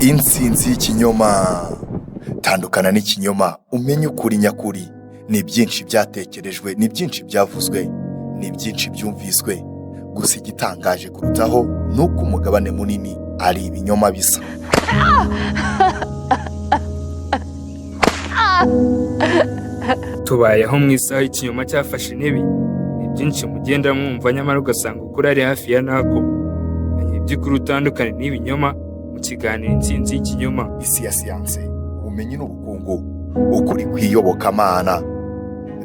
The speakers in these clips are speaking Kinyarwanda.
Intsinzi y'ikinyoma. Tandukana n'ikinyoma umenye ukuri nyakuri. Ni byinshi byatekerejwe, ni byinshi byavuzwe, ni byinshi byumviswe. Gusa igitangaje kurutaho nuko umugabane munini ari ibinyoma bisa. Tubayeho mu isaha y'ikinyoma cyafashe intebe. Ni byinshi mugenda mwumva nyamara ugasanga ukuri ari hafi ya nako. Menya iby'ukuri utandukane n'ibinyoma mu kiganiro Intsinzi y'ikinyoma. Isi ya siyanse, ubumenyi n'ubukungu, ukuri kw'iyobokamana,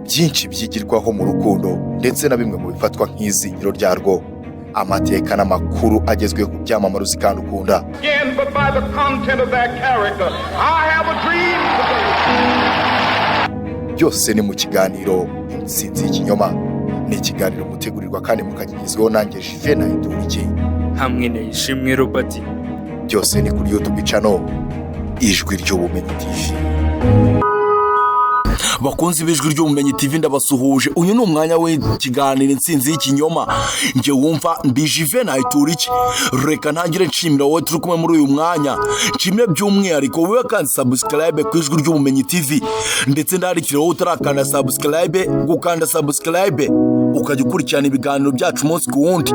byinshi byigirwaho mu rukundo ndetse na bimwe mu bifatwa nk'izingiro ryarwo. Amateka n'amakuru agezweho ku byamamare uzi kandi ukunda. Byose ni mu kiganiro Intsinzi y'ikinyoma. Ni ikiganiro mutegurirwa kandi mukagezwaho nanjye Denis hamwe na Ishimwe Robert. Byose ni kuri YouTube channel Ijwi ry'Ubumenyi TV. Bakunzi b'Ijwi ry'Ubumenyi TV ndabasuhuje. Uyu ni umwanya w'ikiganiro Intsinzi y'ikinyoma. Nje wumva ndijive nayituriki. Reka ntangire nshimira wowe turi kumwe muri uyu mwanya. Nshimire by'umwihariko wowe kandi subscribe ku Ijwi ry'Ubumenyi TV. Ndetse ndarikira wowe utarakanda subscribe, gukanda subscribe ukajya ukurikirana ibiganiro byacu umunsi ku wundi.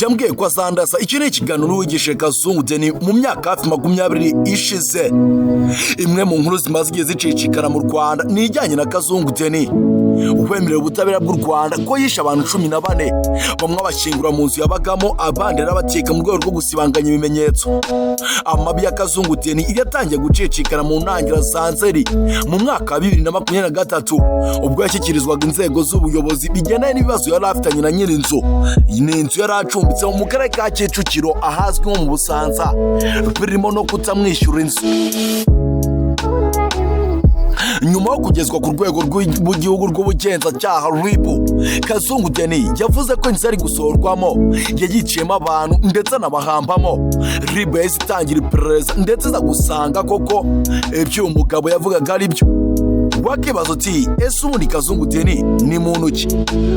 Yambwiye ko azandasa iki ni ikiganiro wigishe Kazungu Denis mu myaka hafi 20 ishize. Imwe mu nkuru zimaze igihe zicicikana mu Rwanda ni ijyanye na Kazungu Denis uwemerera ubutabera bw'u Rwanda ko yishe abantu 14, bamwe abashyingura mu nzu yabagamo, abandi arabateka mu rwego rwo gusibanganya ibimenyetso. Amabi ya Kazungu Denis yatangiye gucicikana mu ntangiriro za Nzeri mu mwaka wa 2023 ubwo yashyikirizwaga inzego z'ubuyobozi bigendanye n'ibibazo yari afitanye na nyir'inzu. Iyi nzu yari acumbitse mu karere ka Kicukiro ahazwi nko mu Busanza, birimo no kutamwishyura inzu. Nyuma yo kugezwa ku rwego rw'igihugu rw'ubugenzacyaha RIB, Kazungu Denis yavuze ko inzu ari gusohorwamo yayiciyemo abantu ndetse anabahambamo. RIB yahise itangira iperereza ndetse iza gusanga koko ibyo uyu mugabo yavugaga ari byo. Wakibaza uti ese ubundi Kazungu Denis ni muntu ki?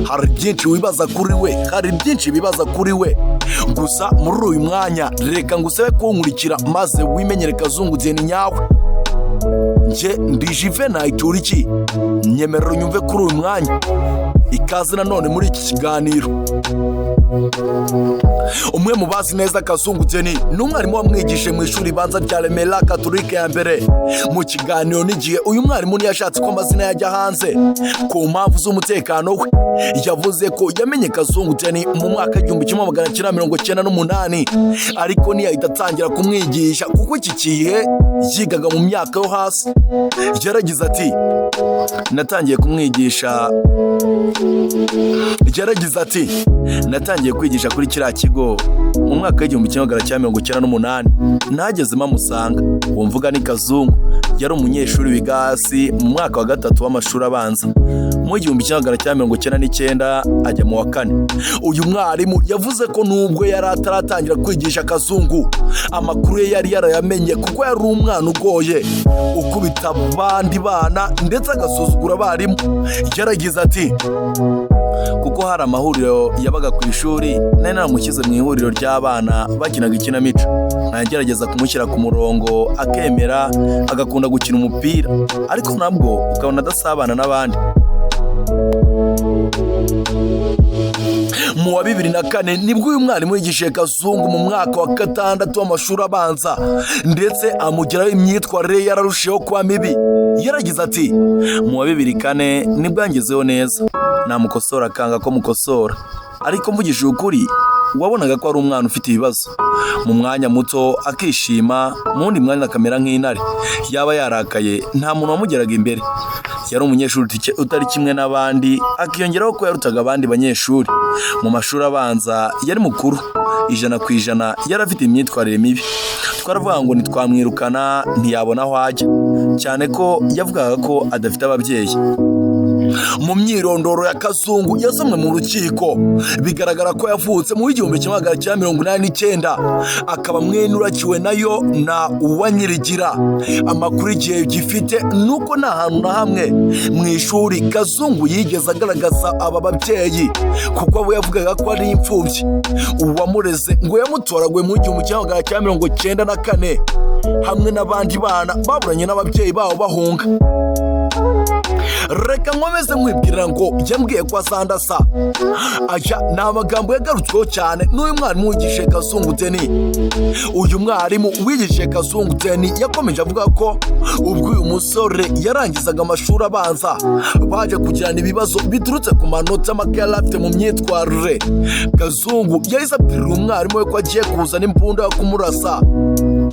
Hari byinshi wibaza kuri we, hari byinshi bibaza kuri we. Gusa muri uyu mwanya reka ngusabe kunkurikira maze wimenyere Kazungu Denis nyawe. Nje ndijive nayituriki. Nyemerero nyumve kuri uyu mwanya. Ikaze nanone muri iki kiganiro. Umwe mu bazi neza Kazungu Denis ni umwarimu wamwigishe mu ishuri banza rya Remera Catholique ya mbere. Mu kiganiro n'igihe uyu mwarimu ntiyashatse ko amazina yajya hanze ku mpamvu z'umutekano we. Yavuze ko yamenye Kazungu Denis mu mwaka 1998 ariko ntiyahita atangira kumwigisha kuko iki kihe yigaga mu myaka yo hasi. Yaragize ati natangiye kwigisha kuri kiriya kigo mu mwaka w'1998. Nagezemo amusanga. Uwo mvuga ni Kazungu. Yari umunyeshuri wiga hasi mu mwaka wa 3 w'amashuri abanza. Mu 1999 ajya mu wa 4. Uyu mwarimu yavuze ko nubwo yari ataratangira kwigisha Kazungu, amakuru ye yari yarayamenye kuko yari umwana ugoye, ukubita abandi bana ndetse agasuzugura abarimu. Yaragize ati kuko hari amahuriro yabaga ku ishuri, nari naramushyize mu ihuriro ry'abana bakinaga ikinamico. Nagerageza kumushyira ku murongo akemera, agakunda gukina umupira, ariko nabwo ukabona adasabana n'abandi. Mu wa 2004 nibwo uyu mwarimu yigishije Kazungu mu mwaka wa 6 w'amashuri abanza ndetse amugiraho imyitwarire yararushijeho kuba mibi. Yaragize ati mu wa 2004 nibwo yangezeho neza, namukosora akanga ko mukosora, ariko mvugije ukuri wabonaga ko ari umwana ufite ibibazo. Mu mwanya muto akishima, mu wundi mwanya akamera nk'intare. Yaba yarakaye nta muntu wamugeraga imbere. Yari umunyeshuri utari kimwe n'abandi, akiyongeraho ko yarutaga abandi banyeshuri. Mu mashuri abanza yari mukuru 100%, yari afite imyitwarire mibi. Twaravuga ngo nitwamwirukana ntiyabona aho ajya, cyane ko yavugaga ko adafite ababyeyi. Mu myirondoro ya Kazungu yasomwe mu rukiko bigaragara ko yavutse mu 1989 akaba mwene urakiwe nayo na uwa Nyirigira. Amakuru igihe gifite nuko nta hantu na hamwe mu ishuri Kazungu yigeze agaragaza aba babyeyi kuko abo yavugaga ko ari imfubyi. Uwamureze ngo yamutoraguye mu 1994 hamwe n'abandi bana baburanye n'ababyeyi babo bahunga. Reka nkomeze nkwibwirira ngo yambwiye ko asandasa. Aya ni amagambo yagarutsweho cyane n'uyu mwarimu wigishe Kazungu Denis. Uyu mwarimu wigishe Kazungu Denis yakomeje avuga ko ubwo uyu musore yarangizaga amashuri abanza baje kugirana ibibazo biturutse ku manota make yari afite mu myitwarire. Kazungu yahise abwira umwarimu we ko agiye kuzana imbunda yo kumurasa,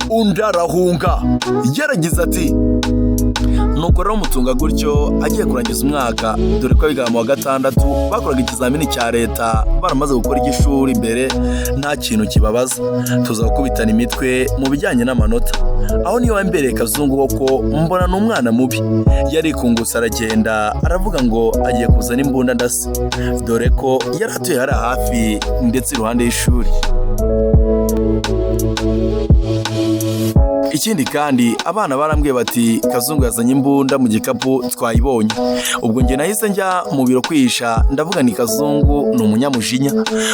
undi arahunga. Yaragize ati nuko rero mutunga gutyo agiye kurangiza umwaka, dore ko biga mu wa gatandatu bakoraga ikizamini cya leta baramaze gukora igishuri imbere nta kintu kibabaza, tuza gukubitana imitwe mu bijyanye n'amanota. Aho niyo wambereye Kazungu koko mbona n'umwana mubi. Yarikungutse aragenda aravuga ngo agiye kuzana imbunda ndase, dore ko yari atuye hari hafi ndetse iruhande y'ishuri. Ikindi kandi abana barambwiye bati Kazungu yazanye imbunda mu gikapu twayibonye. Ubwo nge nahise njya mu biro kwihisha, ndavuga ni Kazungu ni umunyamujinya,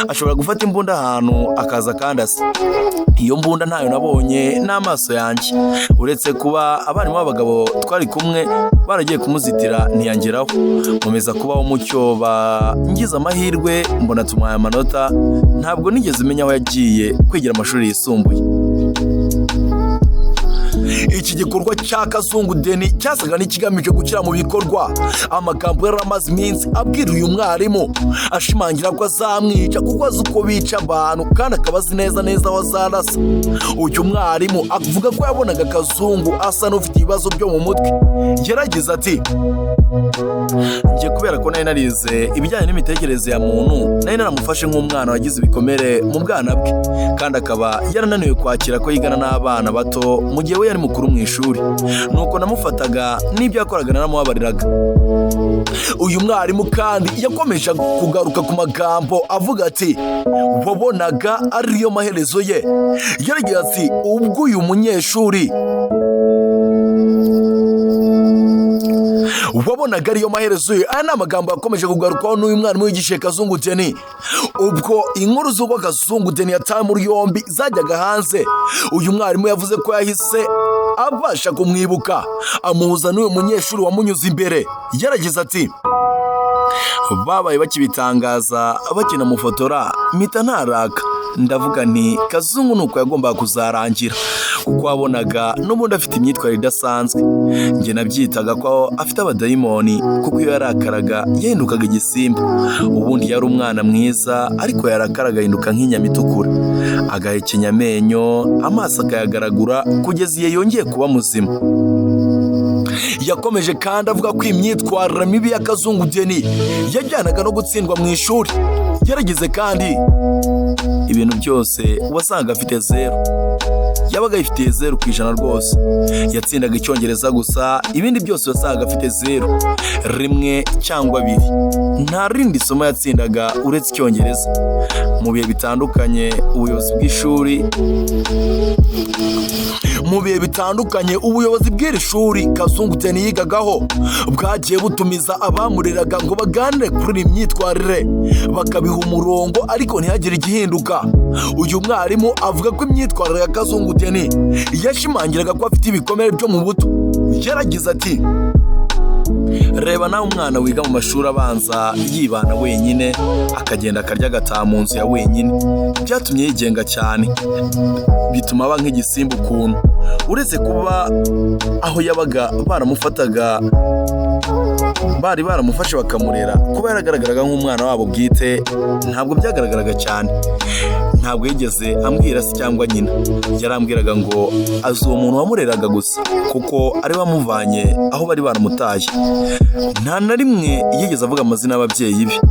ashobora gufata imbunda ahantu akaza kandasa. Iyo mbunda ntayo nabonye n'amaso yanjye, uretse kuba abarimu b'abagabo twari kumwe baragiye kumuzitira ntiyangeraho. Nkomeza kubaho mucyo ngize amahirwe mbona tumuhaye amanota. Ntabwo nigeze menya aho yagiye kwigira amashuri yisumbuye. Iki gikorwa cya Kazungu Denis cyasaga n'ikigamije gukira mu bikorwa. Amagambo yari amaze iminsi abwira uyu mwarimu ashimangira ko azamwica kuko azi uko bica abantu kandi akaba azi neza aho azarasa. Uyu mwarimu avuga ko yabonaga Kazungu asa n'ufite ibibazo byo mu mutwe. Yaragize ati njye kubera ko nari narize ibijyanye n'imitekerereze ya muntu, nari naramufashe nk'umwana wagize ibikomere mu bwana bwe kandi akaba yarananiwe kwakira ko yigana n'abana bato mu gihe we yari mukuru mu ishuri. Nuko namufataga n'ibyo yakoraga naramubabariraga. Uyu mwarimu kandi yakomeje kugaruka ku magambo avuga ati wabonaga ariyo maherezo ye. Yaragize ati ubwo uyu munyeshuri wabonaga ariyo maherezo ye. Aya ni amagambo yakomeje kugarukaho n'uyu mwarimu wigishe Kazungu Denis. Ubwo inkuru z'uko Kazungu Denis yatawe muri yombi zajyaga hanze, uyu mwarimu yavuze ko yahise abasha kumwibuka amuhuza n'uyu munyeshuri wamunyuze imbere. Yaragize ati babaye bakibitangaza bakinamufotora mpita ntaraka, ndavuga nti Kazungu nuko yagombaga kuzarangira kuko wabonaga n'ubundi afite imyitwarire idasanzwe. Njye nabyitaga ko afite abadayimoni kuko iyo yarakaraga yahindukaga igisimba. Ubundi yari umwana mwiza ariko yarakaraga ahinduka nk'inyama itukura, agahekenya amenyo, amaso akayagaragura kugeza igihe yongeye kuba muzima. Yakomeje kandi avuga ko imyitwarire mibi ya Kazungu Denis yajyanaga no gutsindwa mu ishuri. Yaragize kandi ibintu byose wasanga afite 0, yabaga ifitiye 0% rwose. Yatsindaga icyongereza gusa, ibindi byose wasanga afite 0, 1 cyangwa 2. Nta rindi somo yatsindaga uretse icyongereza. Mu bihe bitandukanye ubuyobozi bw'iri shuri Kazungu Denis yigagaho bwagiye butumiza abamureraga ngo baganire kuri iyi myitwarire bakabiha umurongo ariko ntihagire igihinduka. Uyu mwarimu avuga ko imyitwarire ya Kazungu Denis yashimangiraga ko afite ibikomere byo mu buto. Yaragize ati reba nawe umwana wiga mu mashuri abanza yibana wenyine akagenda akarya agataha mu nzu ya wenyine, byatumye yigenga cyane bituma aba nk'igisimba ukuntu. Uretse kuba aho yabaga bari baramufashe bakamurera, kuba yaragaragaraga nk'umwana wabo bwite ntabwo byagaragaraga cyane. Ntabwo yigeze ambwira se cyangwa nyina, yarambwiraga ngo azi uwo muntu wamureraga gusa kuko ari wamuvanye aho bari baramutaye. Nta na rimwe yigeze avuga amazina y'ababyeyi be,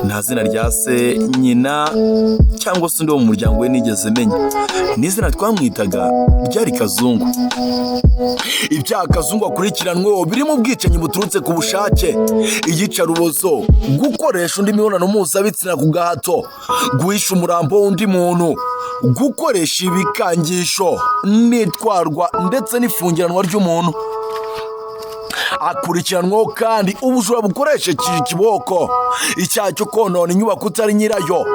nta zina rya se, nyina cyangwa se undi wo mu muryango we nigeze menya. N'izina twamwitaga ryari Kazungu. Ibyaha Kazungu akurikiranweho birimo ubwicanyi buturutse ku bushake, iyicarubozo, gukoresha undi mibonano mpuzabitsina ku gahato, guhisha umurambo w'undi muntu, gukoresha ibikangisho n'itwarwa ndetse n'ifungiranwa ry'umuntu. Akurikiranwaho kandi ubujura bukoresheje ikiboko, icyaha cyo konona inyubako utari nyirayo,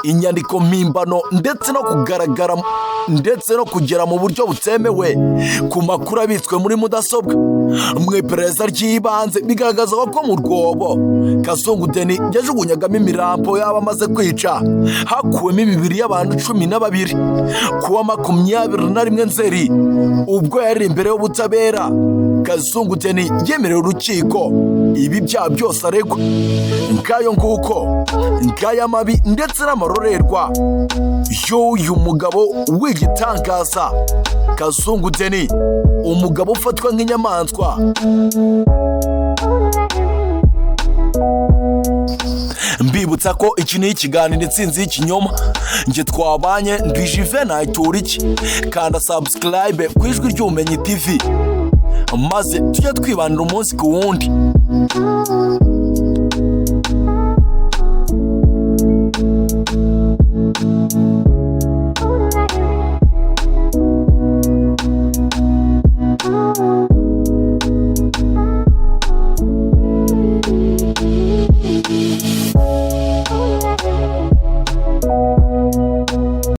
inyandiko mpimbano ndetse no kugaragara ndetse no kugera mu buryo butemewe ku makuru abitswe muri mudasobwa. Mu iperereza ry'ibanze bigaragaza ko mu rwobo Kazungu Denis yajugunyagamo imirambo yaba amaze kwica hakuwemo imibiri y'abantu 12 kuwa 21 Nzeri. Ubwo yari imbere y'ubutabera, Kazungu Denis yemerera urukiko ibi byaha byose aregwa. Ngayo nguko ngaya mabi ndetse n'amarorerwa y'uyu mugabo w'igitangaza Kazungu Denis, umugabo ufatwa nk'inyamaswa. Mbibutsa ko iki ni ikiganiro intsinzi y'ikinyoma. Nge twabanye ndwijive nayitura iki. Kanda subscribe ku Ijwi ry'Ubumenyi TV maze tujye twibanira umunsi ku wundi.